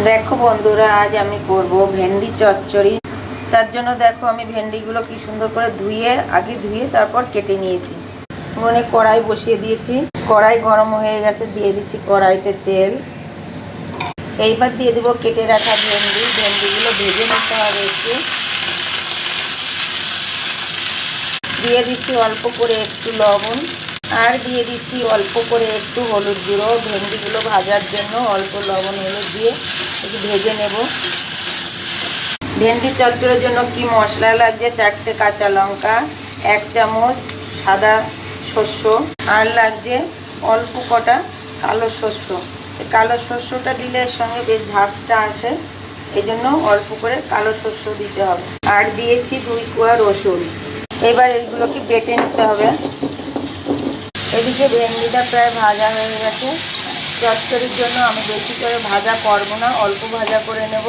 দেখো বন্ধুরা, আজ আমি করব ভেন্ডি চচ্চড়ি। তার জন্য দেখো আমি ভেন্ডিগুলো কি সুন্দর করে আগে ধুয়ে তারপর কেটে নিয়েছি। উনুনে কড়াই বসিয়ে দিয়েছি, কড়াই গরম হয়ে গেছে, দিয়ে দিচ্ছি কড়াইতে তেল। এইবার দিয়ে দেবো কেটে রাখা ভেন্ডিগুলো ভেজে নিতে হবে একটু। দিয়ে দিচ্ছি অল্প করে একটু লবণ, আর দিয়ে দিচ্ছি অল্প করে একটু হলুদ গুঁড়ো। ভেন্ডিগুলো ভাজার জন্য অল্প লবণ হলুদ দিয়ে একটু ভেজে নেব। ভেন্ডি চচ্চড়ির জন্য কি মশলা লাগছে: 4টে কাঁচা লঙ্কা, 1 চামচ সাদা শস্য, আর লাগছে অল্প কটা কালো শস্য। কালো শস্যটা দিলে এর সঙ্গে বেশ ঝাঁসটা আসে, এই জন্য অল্প করে কালো শস্য দিতে হবে। আর দিয়েছি 2 কোয়া রসুন। এবার এইগুলোকে বেটে নিতে হবে। এদিকে ভেন্ডিটা প্রায় ভাজা হয়ে গেছে। চচ্চড়ির জন্য আমি বেশি করে ভাজা করব না, অল্প ভাজা করে নেব।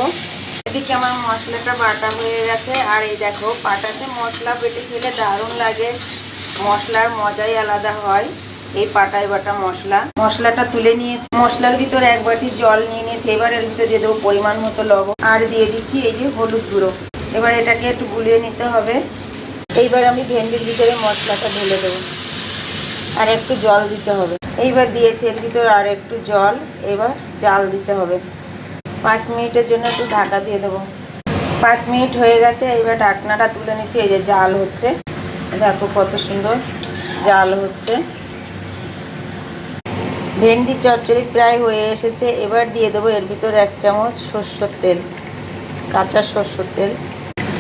এদিকে আমার মশলাটা বাটা হয়ে গেছে। আর এই দেখো, পাটাতে মশলা বেটে খেলে দারুণ লাগে, মশলার মজাই আলাদা হয়। এই পাটায় বাটা মশলাটা তুলে নিয়েছি। মশলার ভিতরে 1 বাটি জল নিয়ে নিয়েছি। এবার এর ভিতরে দিয়ে দেবো পরিমাণ মতো লবণ, আর দিয়ে দিচ্ছি এই যে হলুদ গুঁড়ো। এবার এটাকে একটু গুলিয়ে নিতে হবে। এইবার আমি ভেন্ডির ভিতরে মশলাটা ঢেলে দেবো, আর একটু জল দিতে হবে। এইবার দিয়েছি এর ভিতরে আর একটু জল। এবার জাল দিতে হবে। 5 মিনিটের জন্য একটু ঢাকা দিয়ে দেবো। 5 মিনিট হয়ে গেছে। এইবার ঢাকনাটা তুলে নিচ্ছি। এই যে জাল হচ্ছে, দেখো কত সুন্দর জাল হচ্ছে। ভেন্ডি চচ্চড়ি প্রায় হয়ে এসেছে। এবার দিয়ে দেবো এর ভিতরে 1 চামচ সরষের তেল, কাঁচা সরষের তেল।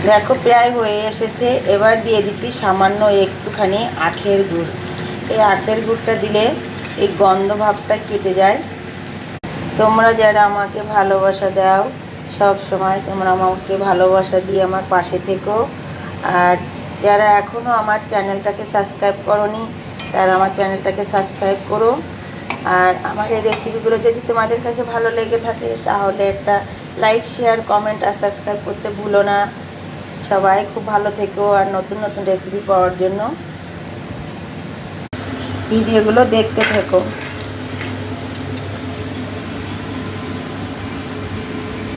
দেখো প্রায় হয়ে এসেছে। এবার দিয়ে দিচ্ছি সামান্য একটুখানি আখের গুড়। এই আখের গুড়টা দিলে এই গন্ধ ভাবটা কেটে যায়। তোমরা যারা আমাকে ভালোবাসা দাও, সব সময় তোমরা আমাকে ভালোবাসা দিয়ে আমার পাশে থেকো। আর যারা এখনও আমার চ্যানেলটাকে সাবস্ক্রাইব করোনি, তারা আমার চ্যানেলটাকে সাবস্ক্রাইব করো। আর আমার এই রেসিপিগুলো যদি তোমাদের কাছে ভালো লেগে থাকে, তাহলে একটা লাইক, শেয়ার, কমেন্ট আর সাবস্ক্রাইব করতে ভুলো না। সবাই খুব ভালো থেকো, আর নতুন নতুন রেসিপি পাওয়ার জন্য ভিডিওগুলো দেখতে থেকো।